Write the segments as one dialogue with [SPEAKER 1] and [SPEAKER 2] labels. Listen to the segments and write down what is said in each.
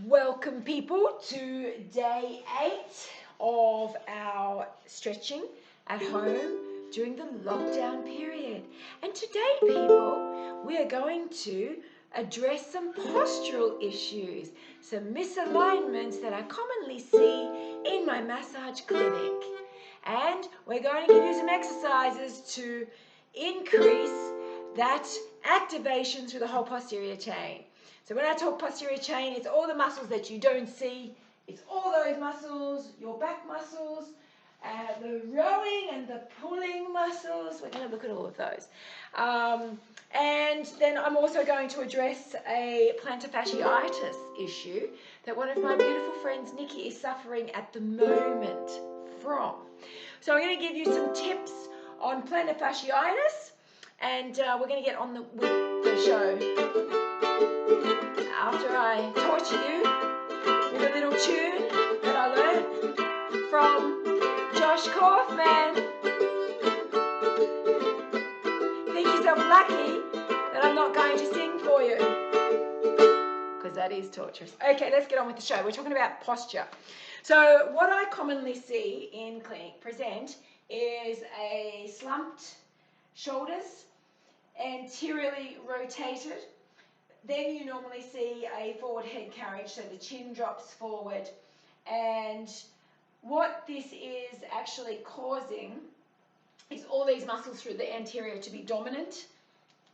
[SPEAKER 1] Welcome people to day 8 of our stretching at home during the lockdown period. And today people, we are going to address some postural issues, some misalignments that I commonly see in my massage clinic. And we're going to give you some exercises to increase that activation through the whole posterior chain. So when I talk posterior chain, it's all the muscles that you don't see. It's all those muscles, your back muscles, the rowing and the pulling muscles. We're going to look at all of those. And then I'm also going to address a plantar fasciitis issue that one of my beautiful friends, Nikki, is suffering at the moment from. So I'm going to give you some tips on plantar fasciitis, and we're going to get on with the show. After I torture you with a little tune that I learned from Josh Kaufman. Think yourself lucky that I'm not going to sing for you, because that is torturous. Okay, let's get on with the show. We're talking about posture. So what I commonly see in clinic present is a slumped shoulders, anteriorly rotated. Then you normally see a forward head carriage, so the chin drops forward. And what this is actually causing is all these muscles through the anterior to be dominant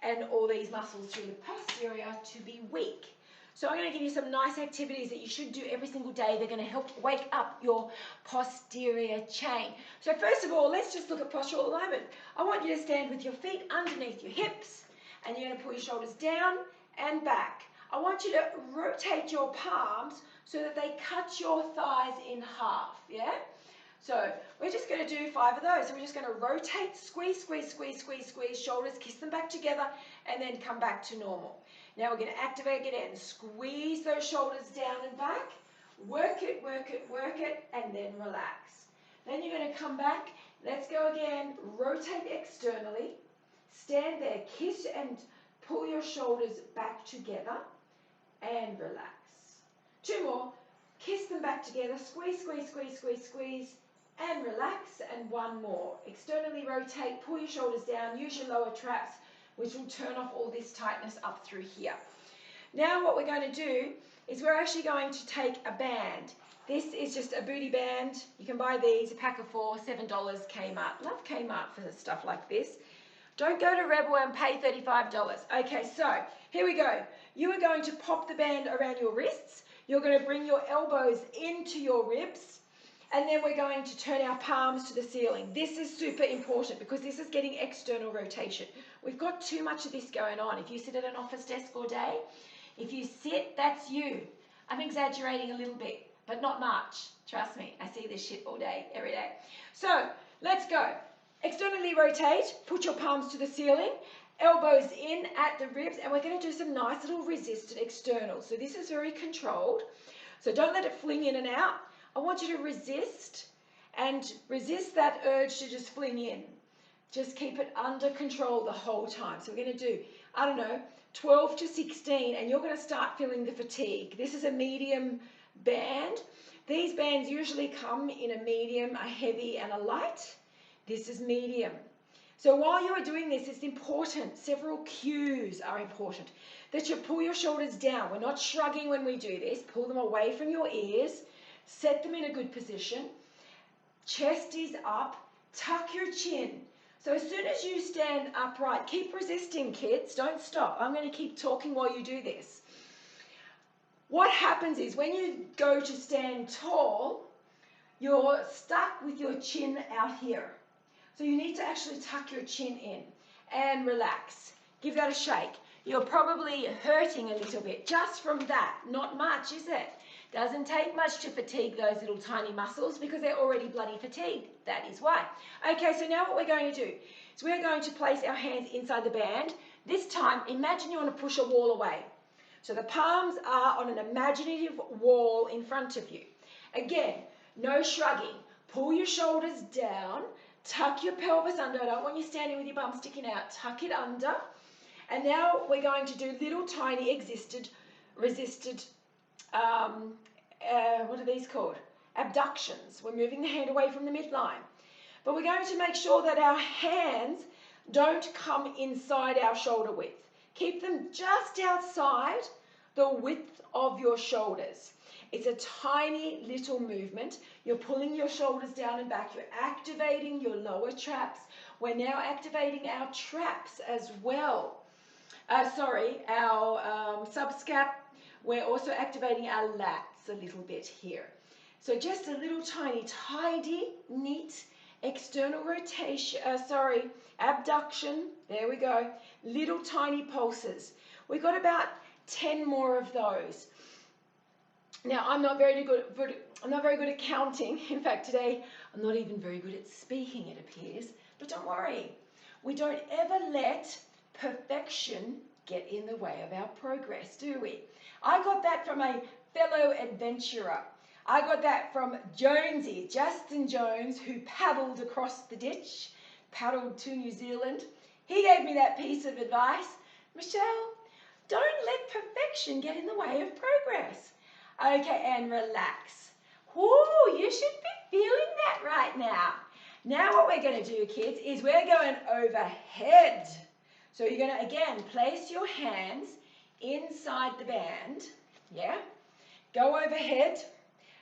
[SPEAKER 1] and all these muscles through the posterior to be weak. So I'm going to give you some nice activities that you should do every single day. They're going to help wake up your posterior chain. So first of all, let's just look at postural alignment. I want you to stand with your feet underneath your hips, and you're going to pull your shoulders down and back. I want you to rotate your palms so that they cut your thighs in half, yeah? So we're just going to do 5 of those. So we're just going to rotate, squeeze, squeeze, squeeze, squeeze, squeeze, shoulders, kiss them back together, and then come back to normal. Now we're going to activate again. Squeeze those shoulders down and back, work it, work it, work it, and then relax. Then you're going to come back. Let's go again. Rotate externally. Stand there, kiss and pull your shoulders back together and relax. 2 more. Kiss them back together. Squeeze, squeeze, squeeze, squeeze, squeeze, and relax. And 1 more. Externally rotate, pull your shoulders down, use your lower traps, which will turn off all this tightness up through here. Now what we're going to do is we're actually going to take a band. This is just a booty band. You can buy these, a pack of 4, $7, Kmart. Love Kmart for stuff like this. Don't go to Rebel and pay $35. Okay, so here we go. You are going to pop the band around your wrists. You're going to bring your elbows into your ribs. And then we're going to turn our palms to the ceiling. This is super important because this is getting external rotation. We've got too much of this going on. If you sit at an office desk all day, if you sit, that's you. I'm exaggerating a little bit, but not much. Trust me, I see this shit all day, every day. So let's go. Externally rotate, put your palms to the ceiling, elbows in at the ribs, and we're going to do some nice little resisted externals. So this is very controlled. So don't let it fling in and out. I want you to resist and resist that urge to just fling in. Just keep it under control the whole time. So we're going to do, 12 to 16, and you're going to start feeling the fatigue. This is a medium band. These bands usually come in a medium, a heavy, and a light. This is medium. So while you are doing this, it's important, several cues are important, that you pull your shoulders down. We're not shrugging when we do this. Pull them away from your ears. Set them in a good position. Chest is up. Tuck your chin. So as soon as you stand upright, keep resisting, kids. Don't stop. I'm going to keep talking while you do this. What happens is when you go to stand tall, you're stuck with your chin out here. So you need to actually tuck your chin in and relax. Give that a shake. You're probably hurting a little bit just from that. Not much, is it? Doesn't take much to fatigue those little tiny muscles because they're already bloody fatigued. That is why. Okay, so now what we're going to do is we're going to place our hands inside the band. This time, imagine you want to push a wall away. So the palms are on an imaginative wall in front of you. Again, no shrugging. Pull your shoulders down. Tuck your pelvis under. I don't want you standing with your bum sticking out. Tuck it under. And now we're going to do little tiny resisted what are these called? Abductions. We're moving the hand away from the midline. But we're going to make sure that our hands don't come inside our shoulder width. Keep them just outside the width of your shoulders. It's a tiny little movement. You're pulling your shoulders down and back. You're activating your lower traps. We're now activating our traps as well. Our subscap. We're also activating our lats a little bit here. So just a little tiny, tidy, neat external rotation, abduction. There we go. Little tiny pulses. We've got about 10 more of those. Now, I'm not very good at counting. In fact, today I'm not even very good at speaking, it appears. But don't worry. We don't ever let perfection get in the way of our progress, do we? I got that from a fellow adventurer. I got that from Jonesy, Justin Jones, who paddled across the ditch, paddled to New Zealand. He gave me that piece of advice. Michelle, don't let perfection get in the way of progress. Okay, and relax. Whoo, you should be feeling that right now. Now what we're going to do, kids, is we're going overhead. So you're going to, again, place your hands inside the band. Yeah? Go overhead.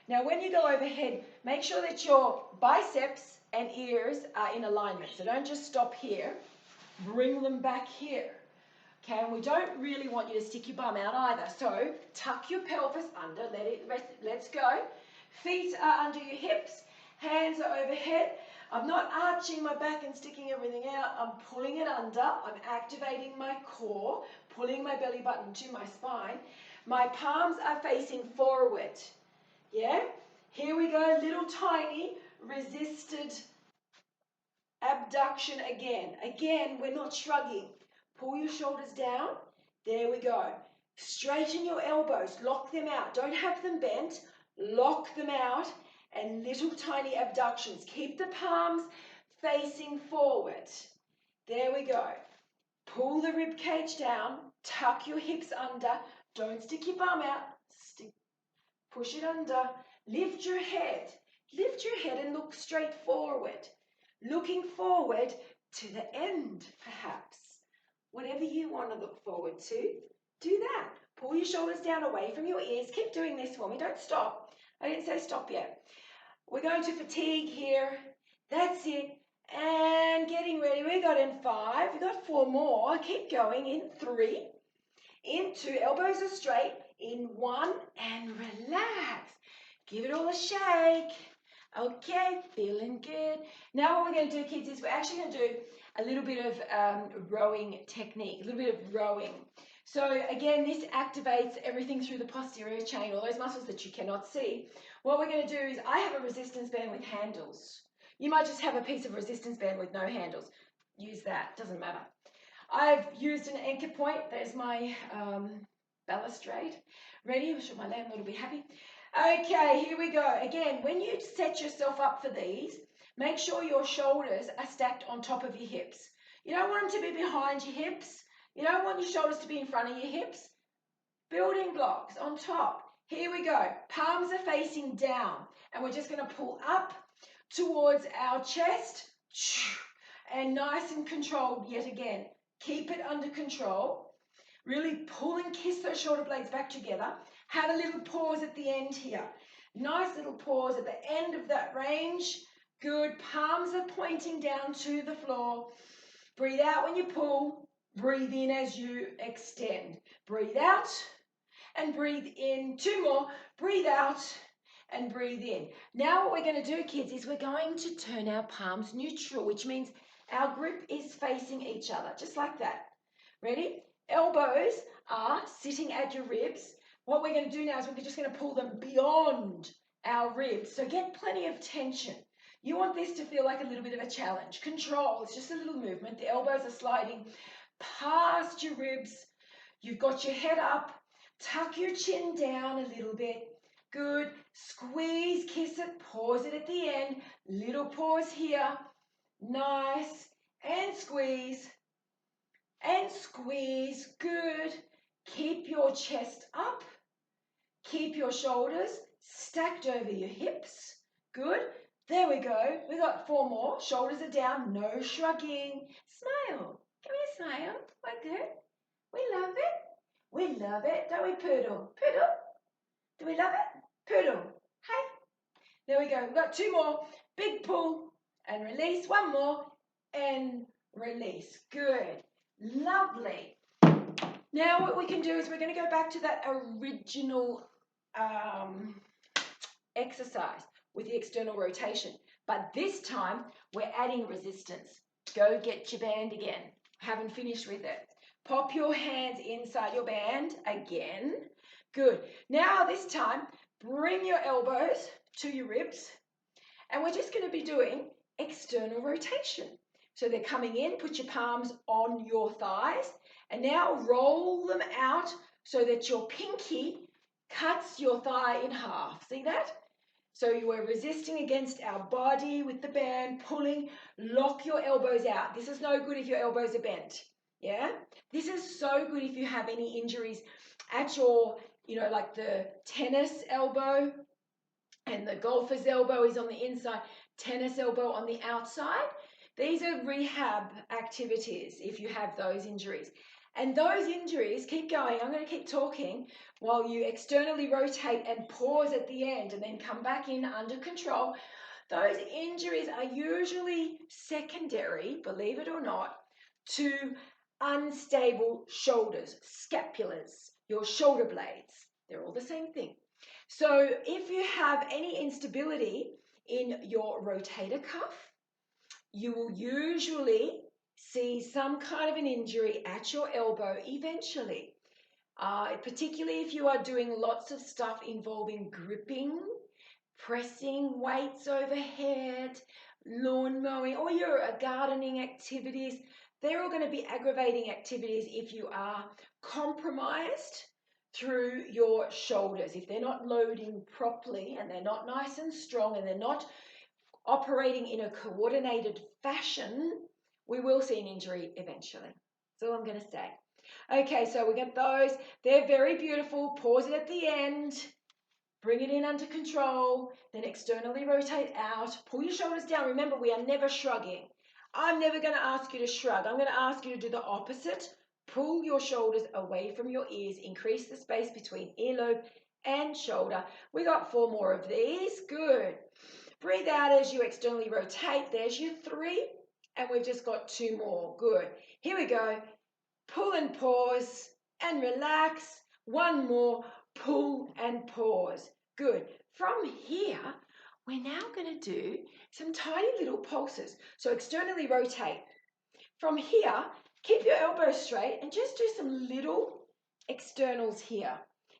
[SPEAKER 1] Now, when you go overhead, make sure that your biceps and ears are in alignment. So don't just stop here. Bring them back here. Okay, and we don't really want you to stick your bum out either. So tuck your pelvis under. Let it rest. Let's go. Feet are under your hips. Hands are overhead. I'm not arching my back and sticking everything out. I'm pulling it under. I'm activating my core, pulling my belly button to my spine. My palms are facing forward. Yeah? Here we go, little tiny resisted abduction again. Again, we're not shrugging. Pull your shoulders down. There we go. Straighten your elbows. Lock them out. Don't have them bent. Lock them out. And little tiny abductions. Keep the palms facing forward. There we go. Pull the rib cage down. Tuck your hips under. Don't stick your bum out. Push it under. Lift your head. Lift your head and look straight forward. Looking forward to the end, perhaps. Whatever you want to look forward to, do that. Pull your shoulders down away from your ears. Keep doing this for me. Don't stop. I didn't say stop yet. We're going to fatigue here. That's it. And getting ready. We got in 5. We got 4 more. Keep going in 3. In 2. Elbows are straight. In 1. And relax. Give it all a shake. Okay, feeling good. Now what we're going to do, kids, is we're actually going to do a little bit of rowing technique, a little bit of rowing. So again, this activates everything through the posterior chain, all those muscles that you cannot see. What we're going to do is, I have a resistance band with handles. You might just have a piece of resistance band with no handles. Use that, doesn't matter. I've used an anchor point. There's my balustrade. Ready? I'm sure my landlord will be happy. Okay, here we go. Again, when you set yourself up for these, make sure your shoulders are stacked on top of your hips. You don't want them to be behind your hips. You don't want your shoulders to be in front of your hips. Building blocks on top. Here we go. Palms are facing down. And we're just going to pull up towards our chest. And nice and controlled yet again. Keep it under control. Really pull and kiss those shoulder blades back together. Have a little pause at the end here. Nice little pause at the end of that range. Good. Palms are pointing down to the floor. Breathe out when you pull. Breathe in as you extend. Breathe out and breathe in. 2 more. Breathe out and breathe in. Now what we're going to do, kids, is we're going to turn our palms neutral, which means our grip is facing each other, just like that. Ready? Elbows are sitting at your ribs. What we're going to do now is we're just going to pull them beyond our ribs. So get plenty of tension. You want this to feel like a little bit of a challenge. Control, it's just a little movement. The elbows are sliding past your ribs. You've got your head up. Tuck your chin down a little bit. Good. Squeeze, kiss it, pause it at the end. Little pause here. Nice. And squeeze. And squeeze. Good. Keep your chest up. Keep your shoulders stacked over your hips. Good. There we go. We got 4 more. Shoulders are down. No shrugging. Smile. Give me a smile. We're good. We love it. We love it. Don't we, Poodle? Poodle? Do we love it? Poodle. Hey. There we go. We've got 2 more. Big pull and release. 1 more and release. Good. Lovely. Now what we can do is we're going to go back to that original exercise with the external rotation. But this time we're adding resistance. Go get your band again. Haven't finished with it. Pop your hands inside your band again. Good. Now this time bring your elbows to your ribs. And we're just going to be doing external rotation. So they're coming in, put your palms on your thighs, and now roll them out so that your pinky cuts your thigh in half. See that? So you are resisting against our body with the band, pulling, lock your elbows out. This is no good if your elbows are bent. Yeah? This is so good if you have any injuries at your, like the tennis elbow, and the golfer's elbow is on the inside, tennis elbow on the outside. These are rehab activities if you have those injuries. And those injuries, keep going, I'm going to keep talking while you externally rotate and pause at the end and then come back in under control. Those injuries are usually secondary, believe it or not, to unstable shoulders, scapulars, your shoulder blades. They're all the same thing. So if you have any instability in your rotator cuff, you will usually see some kind of an injury at your elbow eventually. Particularly if you are doing lots of stuff involving gripping, pressing weights overhead, lawn mowing, or your gardening activities. They're all going to be aggravating activities if you are compromised through your shoulders. If they're not loading properly and they're not nice and strong and they're not operating in a coordinated fashion, we will see an injury eventually. That's all I'm going to say. Okay, so we got those. They're very beautiful. Pause it at the end. Bring it in under control. Then externally rotate out. Pull your shoulders down. Remember, we are never shrugging. I'm never going to ask you to shrug. I'm going to ask you to do the opposite. Pull your shoulders away from your ears. Increase the space between earlobe and shoulder. We got 4 more of these. Good. Breathe out as you externally rotate. There's your 3. And we've just got 2 more. Good. Here we go. Pull and pause and relax. 1 more. Pull and pause. Good. From here, we're now going to do some tiny little pulses. So externally rotate. From here, keep your elbows straight and just do some little externals here.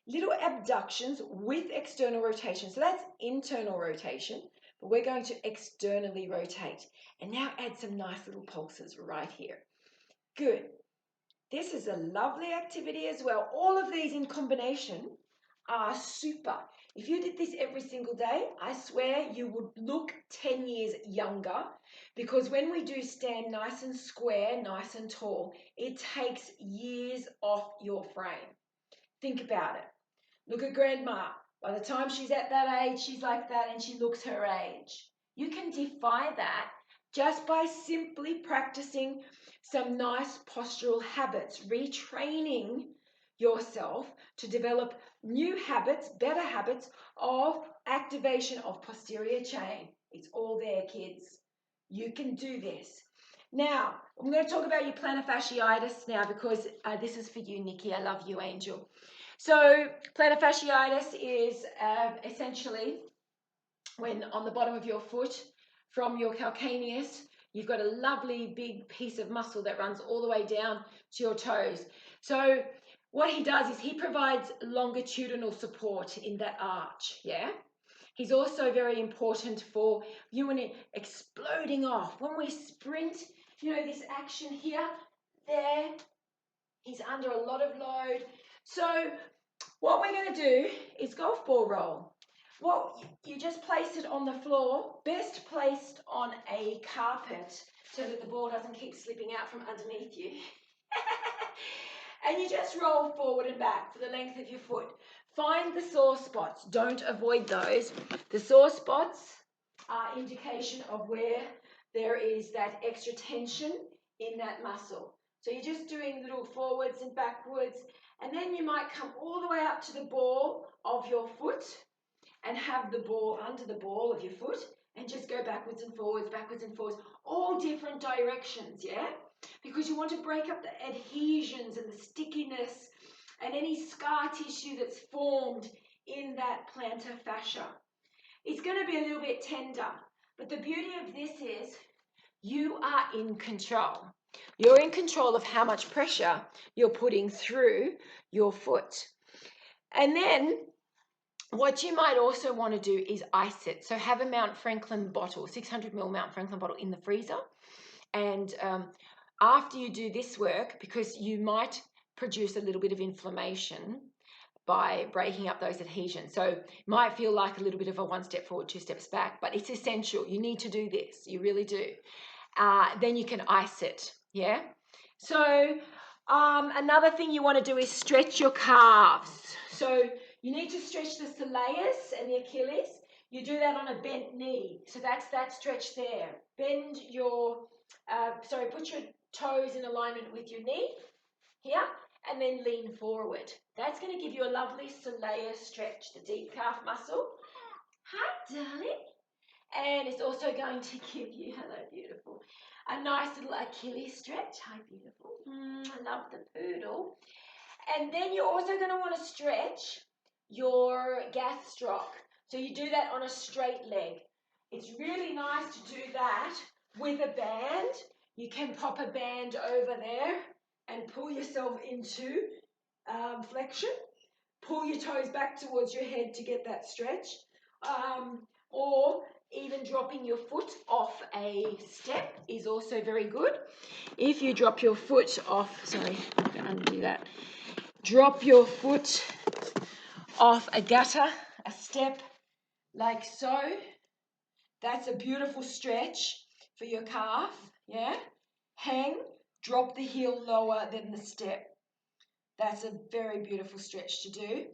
[SPEAKER 1] Little abductions with external rotation. So that's internal rotation, but we're going to externally rotate. And now add some nice little pulses right here. Good. This is a lovely activity as well. All of these in combination are super. If you did this every single day, I swear you would look 10 years younger, because when we do stand nice and square, nice and tall, it takes years off your frame. Think about it. Look at Grandma. By the time she's at that age, she's like that and she looks her age. You can defy that just by simply practicing some nice postural habits, retraining yourself to develop new habits, better habits of activation of posterior chain. It's all there, kids. You can do this. Now, I'm going to talk about your plantar fasciitis now, because this is for you, Nikki. I love you, Angel. So plantar fasciitis is essentially when on the bottom of your foot from your calcaneus, you've got a lovely big piece of muscle that runs all the way down to your toes. So what he does is he provides longitudinal support in that arch, yeah? He's also very important for you when it exploding off. When we sprint, this action here, there, he's under a lot of load. So what we're going to do is golf ball roll. Well, you just place it on the floor, best placed on a carpet so that the ball doesn't keep slipping out from underneath you. And you just roll forward and back for the length of your foot. Find the sore spots. Don't avoid those. The sore spots are indication of where there is that extra tension in that muscle. So you're just doing little forwards and backwards, and then you might come all the way up to the ball of your foot and have the ball under the ball of your foot and just go backwards and forwards, all different directions, yeah? Because you want to break up the adhesions and the stickiness and any scar tissue that's formed in that plantar fascia. It's going to be a little bit tender, but the beauty of this is you are in control. You're in control of how much pressure you're putting through your foot. And then what you might also want to do is ice it. So have a Mount Franklin bottle, 600 ml Mount Franklin bottle in the freezer. And after you do this work, because you might produce a little bit of inflammation by breaking up those adhesions. So it might feel like a little bit of a 1 step forward, 2 steps back, but it's essential. You need to do this. You really do. Then you can ice it, yeah? So another thing you want to do is stretch your calves. So you need to stretch the soleus and the Achilles. You do that on a bent knee. So that's that stretch there. Bend your, put your toes in alignment with your knee here, and then lean forward. That's going to give you a lovely soleus stretch, the deep calf muscle. Hi, darling. And it's also going to give you, hello, beautiful, a nice little Achilles stretch. Hi, beautiful. I love the poodle. And then you're also going to want to stretch your gastroc. So you do that on a straight leg. It's really nice to do that with a band. You can pop a band over there and pull yourself into flexion. Pull your toes back towards your head to get that stretch. Or even dropping your foot off a step is also very good. If you drop your foot off, sorry, I'm going to undo that. Drop your foot off a gutter, a step, like so. That's a beautiful stretch for your calf, yeah? Hang, drop the heel lower than the step. That's a very beautiful stretch to do.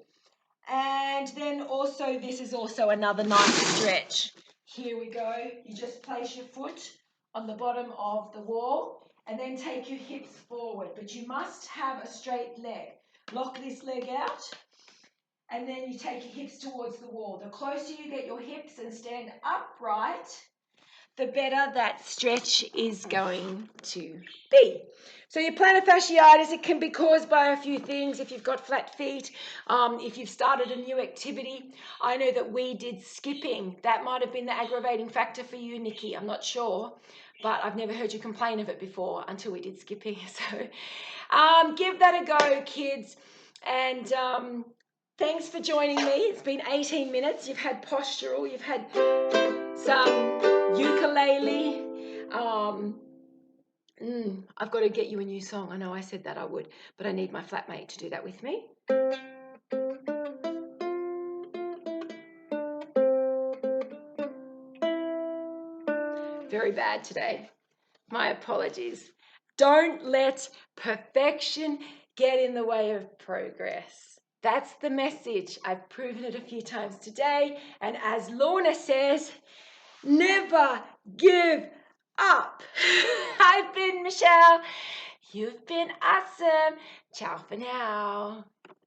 [SPEAKER 1] And then also, this is also another nice stretch. Here we go. You just place your foot on the bottom of the wall and then take your hips forward. But you must have a straight leg. Lock this leg out and then you take your hips towards the wall. The closer you get your hips and stand upright, the better that stretch is going to be. So your plantar fasciitis, it can be caused by a few things. If you've got flat feet, if you've started a new activity. I know that we did skipping. That might have been the aggravating factor for you, Nikki. I'm not sure, but I've never heard you complain of it before until we did skipping. So give that a go, kids. And thanks for joining me. It's been 18 minutes. You've had postural. You've had some ukulele. I've got to get you a new song. I know I said that I would, but I need my flatmate to do that with me. Very bad today. My apologies. Don't let perfection get in the way of progress. That's the message. I've proven it a few times today. And as Lorna says, never give up. I've been Michelle. You've been awesome. Ciao for now.